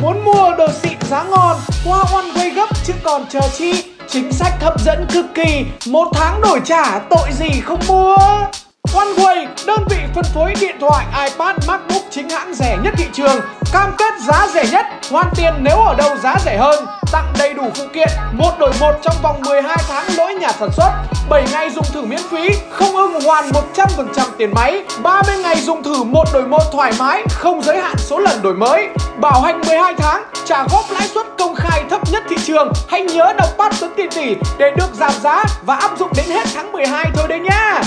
Muốn mua đồ xịn giá ngon, qua One Way gấp chứ còn chờ chi. Chính sách hấp dẫn cực kỳ, 1 tháng đổi trả, tội gì không mua. One Way, đơn vị phân phối điện thoại, iPad, MacBook chính hãng rẻ nhất thị trường. Cam kết giá rẻ nhất, hoàn tiền nếu ở đâu giá rẻ hơn. Tặng đầy đủ phụ kiện, 1 đổi 1 trong vòng 12 tháng lỗi nhà sản xuất. 7 ngày dùng thử miễn phí, không ưng hoàn 100% tiền máy. 30 ngày dùng thử 1 đổi 1 thoải mái, không giới hạn số lần đổi mới. Bảo hành 12 tháng, trả góp lãi suất công khai thấp nhất thị trường. Hãy nhớ đọc Pad Tuấn Tiền Tỷ để được giảm giá và áp dụng đến hết tháng 12 thôi đấy nhá.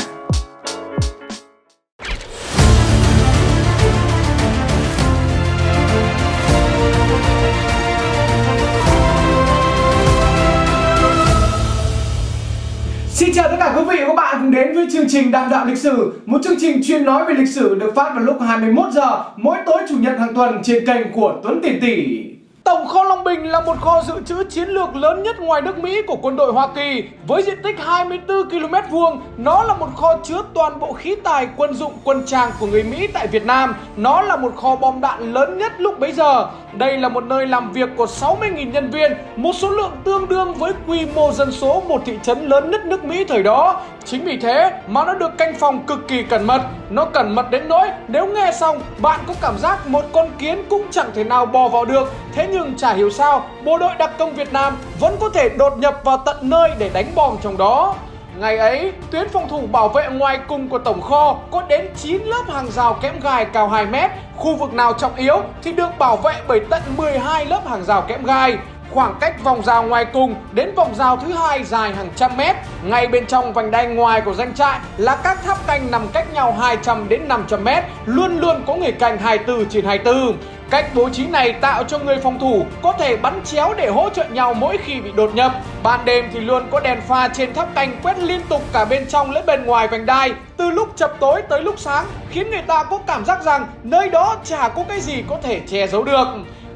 Xin chào tất cả quý vị và các bạn cùng đến với chương trình Đàm Đạo Lịch Sử, một chương trình chuyên nói về lịch sử được phát vào lúc 21 giờ mỗi tối chủ nhật hàng tuần trên kênh của Tuấn Tiền Tỷ. Tổng kho Long Bình là một kho dự trữ chiến lược lớn nhất ngoài nước Mỹ của quân đội Hoa Kỳ. Với diện tích 24 km², nó là một kho chứa toàn bộ khí tài quân dụng quân trang của người Mỹ tại Việt Nam. Nó là một kho bom đạn lớn nhất lúc bấy giờ. Đây là một nơi làm việc của 60.000 nhân viên, một số lượng tương đương với quy mô dân số một thị trấn lớn nhất nước Mỹ thời đó. Chính vì thế mà nó được canh phòng cực kỳ cẩn mật. Nó cẩn mật đến nỗi nếu nghe xong bạn có cảm giác một con kiến cũng chẳng thể nào bò vào được. Thế nhưng chả hiểu sao bộ đội đặc công Việt Nam vẫn có thể đột nhập vào tận nơi để đánh bom trong đó. Ngày ấy, tuyến phòng thủ bảo vệ ngoài cùng của tổng kho có đến 9 lớp hàng rào kẽm gai cao 2 mét. Khu vực nào trọng yếu thì được bảo vệ bởi tận 12 lớp hàng rào kẽm gai. Khoảng cách vòng rào ngoài cùng đến vòng rào thứ hai dài hàng trăm mét. Ngay bên trong vành đai ngoài của doanh trại là các tháp canh nằm cách nhau 200 đến 500 mét, luôn luôn có người canh 24/24. Cách bố trí này tạo cho người phòng thủ có thể bắn chéo để hỗ trợ nhau mỗi khi bị đột nhập. Ban đêm thì luôn có đèn pha trên tháp canh quét liên tục cả bên trong lẫn bên ngoài vành đai, từ lúc chập tối tới lúc sáng, khiến người ta có cảm giác rằng nơi đó chả có cái gì có thể che giấu được.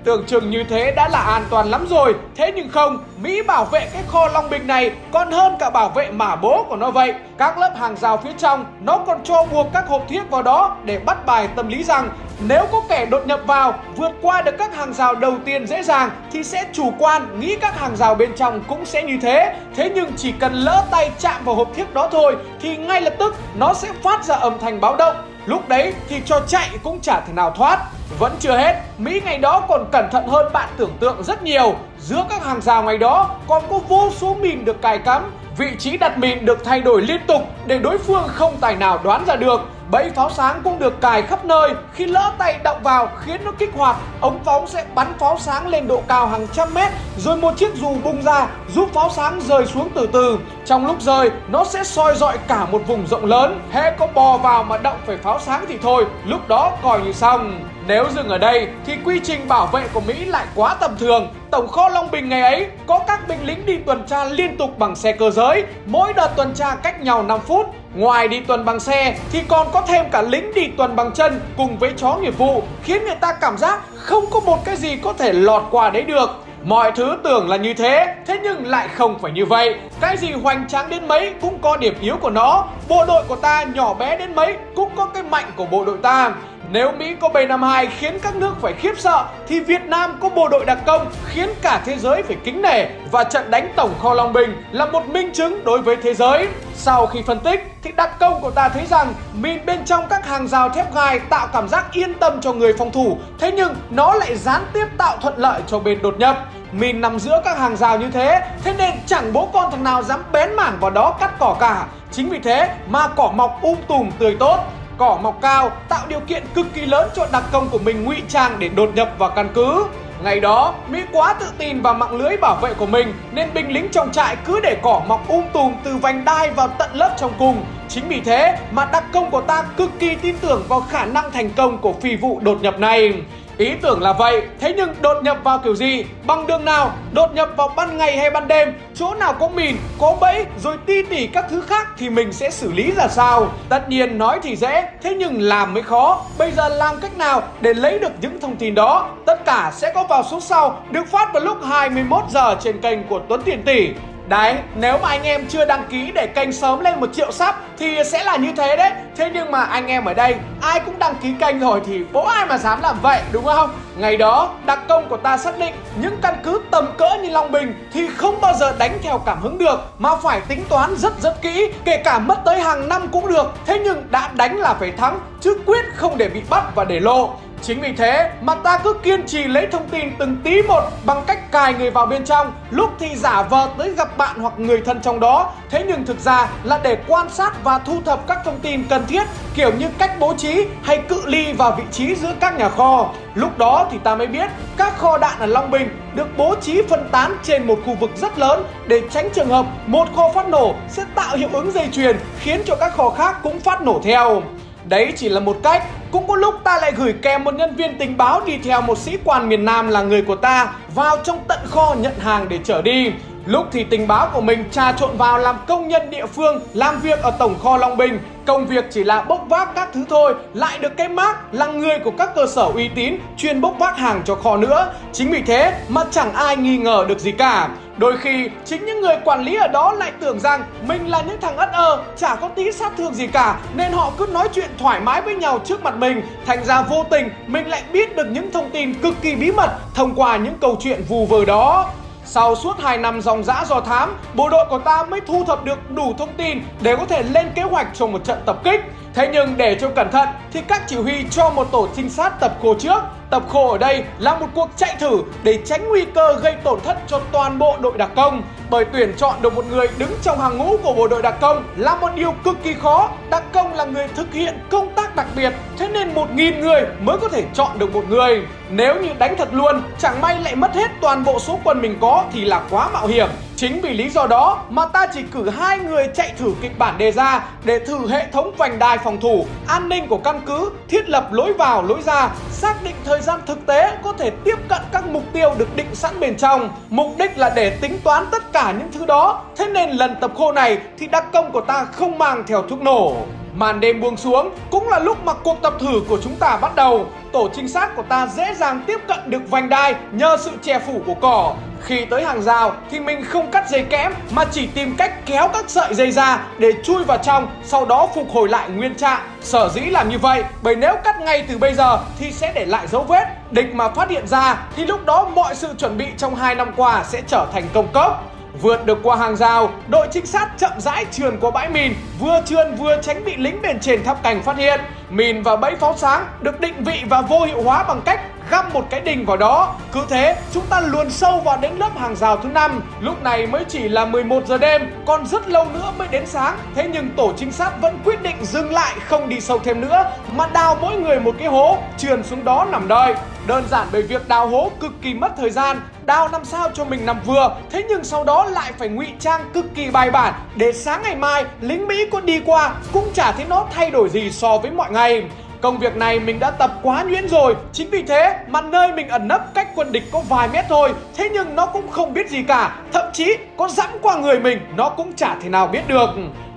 Tưởng chừng như thế đã là an toàn lắm rồi, thế nhưng không, Mỹ bảo vệ cái kho Long Bình này còn hơn cả bảo vệ mả bố của nó vậy. Các lớp hàng rào phía trong, nó còn cho buộc các hộp thiếc vào đó để bắt bài tâm lý rằng nếu có kẻ đột nhập vào, vượt qua được các hàng rào đầu tiên dễ dàng thì sẽ chủ quan nghĩ các hàng rào bên trong cũng sẽ như thế. Thế nhưng chỉ cần lỡ tay chạm vào hộp thiếc đó thôi thì ngay lập tức nó sẽ phát ra âm thanh báo động. Lúc đấy thì cho chạy cũng chả thể nào thoát. Vẫn chưa hết, Mỹ ngày đó còn cẩn thận hơn bạn tưởng tượng rất nhiều. Giữa các hàng rào ngày đó còn có vô số mìn được cài cắm. Vị trí đặt mìn được thay đổi liên tục để đối phương không tài nào đoán ra được. Bẫy pháo sáng cũng được cài khắp nơi. Khi lỡ tay động vào khiến nó kích hoạt, ống phóng sẽ bắn pháo sáng lên độ cao hàng trăm mét, rồi một chiếc dù bung ra giúp pháo sáng rơi xuống từ từ. Trong lúc rơi, nó sẽ soi rọi cả một vùng rộng lớn. Hễ có bò vào mà động phải pháo sáng thì thôi, lúc đó coi như xong. Nếu dừng ở đây thì quy trình bảo vệ của Mỹ lại quá tầm thường. Tổng kho Long Bình ngày ấy có các binh lính đi tuần tra liên tục bằng xe cơ giới, mỗi đợt tuần tra cách nhau 5 phút. Ngoài đi tuần bằng xe thì còn có thêm cả lính đi tuần bằng chân cùng với chó nghiệp vụ, khiến người ta cảm giác không có một cái gì có thể lọt qua đấy được. Mọi thứ tưởng là như thế, thế nhưng lại không phải như vậy. Cái gì hoành tráng đến mấy cũng có điểm yếu của nó. Bộ đội của ta nhỏ bé đến mấy cũng có cái mạnh của bộ đội ta. Nếu Mỹ có B-52 khiến các nước phải khiếp sợ thì Việt Nam có bộ đội đặc công khiến cả thế giới phải kính nể. Và trận đánh tổng kho Long Bình là một minh chứng đối với thế giới. Sau khi phân tích thì đặc công của ta thấy rằng mìn bên trong các hàng rào thép gai tạo cảm giác yên tâm cho người phòng thủ, thế nhưng nó lại gián tiếp tạo thuận lợi cho bên đột nhập. Mìn nằm giữa các hàng rào như thế, thế nên chẳng bố con thằng nào dám bén mảng vào đó cắt cỏ cả. Chính vì thế mà cỏ mọc tùm tươi tốt. Cỏ mọc cao tạo điều kiện cực kỳ lớn cho đặc công của mình ngụy trang để đột nhập vào căn cứ. Ngày đó, Mỹ quá tự tin vào mạng lưới bảo vệ của mình nên binh lính trong trại cứ để cỏ mọc tùm từ vành đai vào tận lớp trong cùng. Chính vì thế mà đặc công của ta cực kỳ tin tưởng vào khả năng thành công của phi vụ đột nhập này. Ý tưởng là vậy, thế nhưng đột nhập vào kiểu gì, bằng đường nào, đột nhập vào ban ngày hay ban đêm, chỗ nào có mìn, có bẫy, rồi ti tỉ các thứ khác thì mình sẽ xử lý ra sao? Tất nhiên nói thì dễ, thế nhưng làm mới khó. Bây giờ làm cách nào để lấy được những thông tin đó? Tất cả sẽ có vào số sau, được phát vào lúc 21 giờ trên kênh của Tuấn Tiền Tỷ. Đấy, nếu mà anh em chưa đăng ký để kênh sớm lên 1 triệu sub thì sẽ là như thế đấy. Thế nhưng mà anh em ở đây ai cũng đăng ký kênh rồi thì bố ai mà dám làm vậy, đúng không? Ngày đó đặc công của ta xác định những căn cứ tầm cỡ như Long Bình thì không bao giờ đánh theo cảm hứng được, mà phải tính toán rất kỹ, kể cả mất tới hàng năm cũng được. Thế nhưng đã đánh là phải thắng, chứ quyết không để bị bắt và để lộ. Chính vì thế mà ta cứ kiên trì lấy thông tin từng tí một bằng cách cài người vào bên trong, lúc thì giả vờ tới gặp bạn hoặc người thân trong đó. Thế nhưng thực ra là để quan sát và thu thập các thông tin cần thiết, kiểu như cách bố trí hay cự ly và vị trí giữa các nhà kho. Lúc đó thì ta mới biết các kho đạn ở Long Bình được bố trí phân tán trên một khu vực rất lớn, để tránh trường hợp một kho phát nổ sẽ tạo hiệu ứng dây chuyền khiến cho các kho khác cũng phát nổ theo. Đấy chỉ là một cách. Cũng có lúc ta lại gửi kèm một nhân viên tình báo đi theo một sĩ quan miền Nam là người của ta vào trong tận kho nhận hàng để chở đi. Lúc thì tình báo của mình trà trộn vào làm công nhân địa phương làm việc ở tổng kho Long Bình. Công việc chỉ là bốc vác các thứ thôi, lại được cái mác là người của các cơ sở uy tín chuyên bốc vác hàng cho kho nữa. Chính vì thế mà chẳng ai nghi ngờ được gì cả. Đôi khi chính những người quản lý ở đó lại tưởng rằng mình là những thằng ất chả có tí sát thương gì cả, nên họ cứ nói chuyện thoải mái với nhau trước mặt mình. Thành ra vô tình mình lại biết được những thông tin cực kỳ bí mật thông qua những câu chuyện vù vờ đó. Sau suốt 2 năm ròng rã dò thám, bộ đội của ta mới thu thập được đủ thông tin để có thể lên kế hoạch cho một trận tập kích. Thế nhưng để cho cẩn thận thì các chỉ huy cho một tổ trinh sát tập khô trước. Tập khô ở đây là một cuộc chạy thử để tránh nguy cơ gây tổn thất cho toàn bộ đội đặc công. Bởi tuyển chọn được một người đứng trong hàng ngũ của bộ đội đặc công là một điều cực kỳ khó. Đặc công là người thực hiện công tác đặc biệt, thế nên 1000 người mới có thể chọn được một người. Nếu như đánh thật luôn, chẳng may lại mất hết toàn bộ số quân mình có thì là quá mạo hiểm. Chính vì lý do đó mà ta chỉ cử 2 người chạy thử kịch bản đề ra để thử hệ thống vành đai phòng thủ, an ninh của căn cứ, thiết lập lối vào lối ra, xác định thời gian thực tế có thể tiếp cận các mục tiêu được định sẵn bên trong. Mục đích là để tính toán tất cả những thứ đó. Thế nên lần tập khô này thì đặc công của ta không mang theo thuốc nổ. Màn đêm buông xuống cũng là lúc mà cuộc tập thử của chúng ta bắt đầu. Tổ trinh sát của ta dễ dàng tiếp cận được vành đai nhờ sự che phủ của cỏ. Khi tới hàng rào thì mình không cắt dây kẽm mà chỉ tìm cách kéo các sợi dây ra để chui vào trong, sau đó phục hồi lại nguyên trạng. Sở dĩ làm như vậy bởi nếu cắt ngay từ bây giờ thì sẽ để lại dấu vết. Địch mà phát hiện ra thì lúc đó mọi sự chuẩn bị trong 2 năm qua sẽ trở thành công cốc. Vượt được qua hàng rào, đội trinh sát chậm rãi trườn qua bãi mìn, vừa trườn vừa tránh bị lính bên trên tháp canh phát hiện. Mìn và bẫy pháo sáng được định vị và vô hiệu hóa bằng cách găm một cái đinh vào đó. Cứ thế chúng ta luồn sâu vào đến lớp hàng rào thứ 5. Lúc này mới chỉ là 11 giờ đêm, còn rất lâu nữa mới đến sáng. Thế nhưng tổ trinh sát vẫn quyết định dừng lại, không đi sâu thêm nữa mà đào mỗi người một cái hố, trườn xuống đó nằm đợi. Đơn giản bởi việc đào hố cực kỳ mất thời gian, đào làm sao cho mình nằm vừa, thế nhưng sau đó lại phải ngụy trang cực kỳ bài bản để sáng ngày mai lính Mỹ có đi qua cũng chả thấy nó thay đổi gì so với mọi ngày. Công việc này mình đã tập quá nhuyễn rồi. Chính vì thế mà nơi mình ẩn nấp cách quân địch có vài mét thôi, thế nhưng nó cũng không biết gì cả. Thậm chí có dẫm qua người mình nó cũng chả thể nào biết được.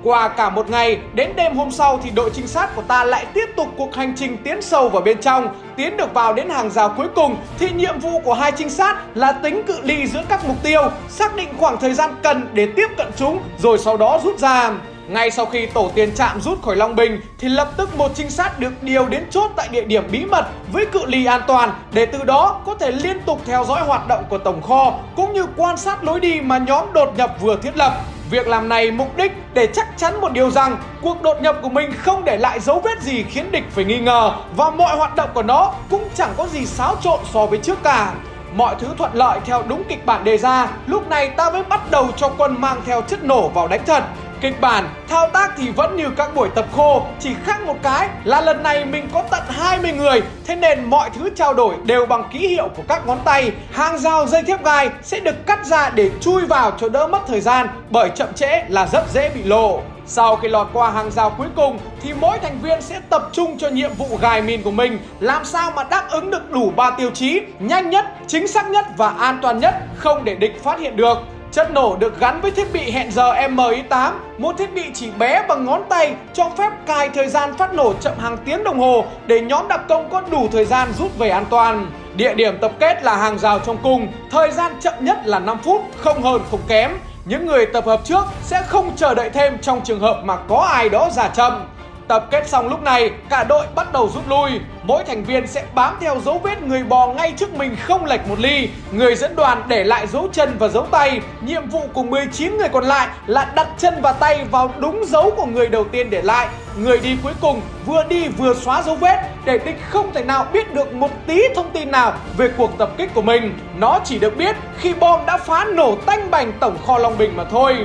Qua cả một ngày, đến đêm hôm sau thì đội trinh sát của ta lại tiếp tục cuộc hành trình tiến sâu vào bên trong. Tiến được vào đến hàng rào cuối cùng thì nhiệm vụ của hai trinh sát là tính cự ly giữa các mục tiêu, xác định khoảng thời gian cần để tiếp cận chúng, rồi sau đó rút ra. Ngay sau khi tổ tiền trạm rút khỏi Long Bình thì lập tức một trinh sát được điều đến chốt tại địa điểm bí mật với cự ly an toàn, để từ đó có thể liên tục theo dõi hoạt động của tổng kho cũng như quan sát lối đi mà nhóm đột nhập vừa thiết lập. Việc làm này mục đích để chắc chắn một điều rằng cuộc đột nhập của mình không để lại dấu vết gì khiến địch phải nghi ngờ, và mọi hoạt động của nó cũng chẳng có gì xáo trộn so với trước cả. Mọi thứ thuận lợi theo đúng kịch bản đề ra, lúc này ta mới bắt đầu cho quân mang theo chất nổ vào đánh thật. Kịch bản, thao tác thì vẫn như các buổi tập khô, chỉ khác một cái là lần này mình có tận 20 người, thế nên mọi thứ trao đổi đều bằng ký hiệu của các ngón tay. Hàng rào dây thép gai sẽ được cắt ra để chui vào cho đỡ mất thời gian, bởi chậm trễ là rất dễ bị lộ. Sau khi lọt qua hàng rào cuối cùng thì mỗi thành viên sẽ tập trung cho nhiệm vụ gài mìn của mình, làm sao mà đáp ứng được đủ 3 tiêu chí: nhanh nhất, chính xác nhất và an toàn nhất, không để địch phát hiện được. Chất nổ được gắn với thiết bị hẹn giờ MI8, một thiết bị chỉ bé bằng ngón tay, cho phép cài thời gian phát nổ chậm hàng tiếng đồng hồ để nhóm đặc công có đủ thời gian rút về an toàn. Địa điểm tập kết là hàng rào trong cung, thời gian chậm nhất là 5 phút, không hơn không kém. Những người tập hợp trước sẽ không chờ đợi thêm trong trường hợp mà có ai đó giả chậm. Tập kết xong lúc này, cả đội bắt đầu rút lui. Mỗi thành viên sẽ bám theo dấu vết người bò ngay trước mình không lệch một ly. Người dẫn đoàn để lại dấu chân và dấu tay. Nhiệm vụ của 19 người còn lại là đặt chân và tay vào đúng dấu của người đầu tiên để lại. Người đi cuối cùng vừa đi vừa xóa dấu vết để địch không thể nào biết được một tí thông tin nào về cuộc tập kích của mình. Nó chỉ được biết khi bom đã phá nổ tanh bành tổng kho Long Bình mà thôi.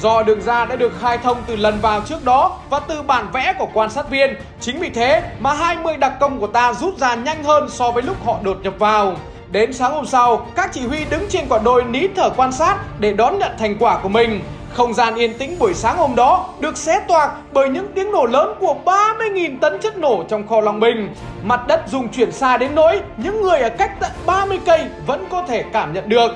Do đường ra đã được khai thông từ lần vào trước đó và từ bản vẽ của quan sát viên, chính vì thế mà 20 đặc công của ta rút ra nhanh hơn so với lúc họ đột nhập vào. Đến sáng hôm sau, các chỉ huy đứng trên quả đồi nín thở quan sát để đón nhận thành quả của mình. Không gian yên tĩnh buổi sáng hôm đó được xé toạc bởi những tiếng nổ lớn của 30.000 tấn chất nổ trong kho Long Bình. Mặt đất rung chuyển xa đến nỗi những người ở cách tận 30 cây vẫn có thể cảm nhận được.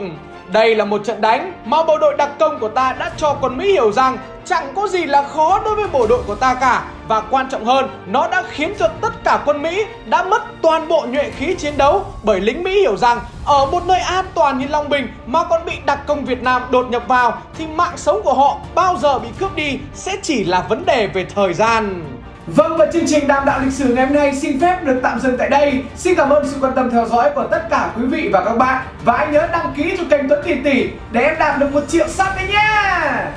Đây là một trận đánh mà bộ đội đặc công của ta đã cho quân Mỹ hiểu rằng chẳng có gì là khó đối với bộ đội của ta cả. Và quan trọng hơn, nó đã khiến cho tất cả quân Mỹ đã mất toàn bộ nhuệ khí chiến đấu. Bởi lính Mỹ hiểu rằng ở một nơi an toàn như Long Bình mà còn bị đặc công Việt Nam đột nhập vào thì mạng sống của họ bao giờ bị cướp đi sẽ chỉ là vấn đề về thời gian. Vâng, và chương trình Đàm Đạo Lịch Sử ngày hôm nay xin phép được tạm dừng tại đây. Xin cảm ơn sự quan tâm theo dõi của tất cả quý vị và các bạn. Và hãy nhớ đăng ký cho kênh Tuấn Tiền Tỷ để em đạt được 1 triệu sub đấy nha.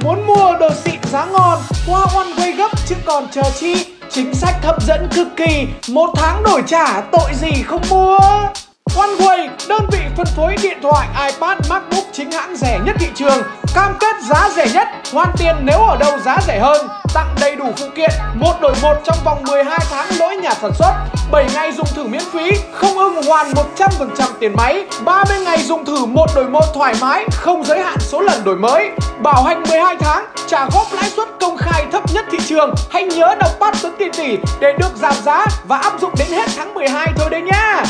Muốn mua đồ xịn giá ngon, qua Oneway gấp chứ còn chờ chi. Chính sách hấp dẫn cực kỳ, 1 tháng đổi trả tội gì không mua. Oneway, đơn vị phân phối điện thoại, iPad, MacBook chính hãng rẻ nhất thị trường. Cam kết giá rẻ nhất, hoàn tiền nếu ở đâu giá rẻ hơn. Tặng đầy đủ phụ kiện, 1 đổi 1 trong vòng 12 tháng lỗi nhà sản xuất. 7 ngày dùng thử miễn phí, không ưng hoàn 100% tiền máy. 30 ngày dùng thử 1 đổi 1 thoải mái, không giới hạn số lần đổi mới. Bảo hành 12 tháng, trả góp lãi suất công khai thấp nhất thị trường. Hãy nhớ đọc Tuấn Tiền Tỷ để được giảm giá và áp dụng đến hết tháng 12 thôi đấy nhá.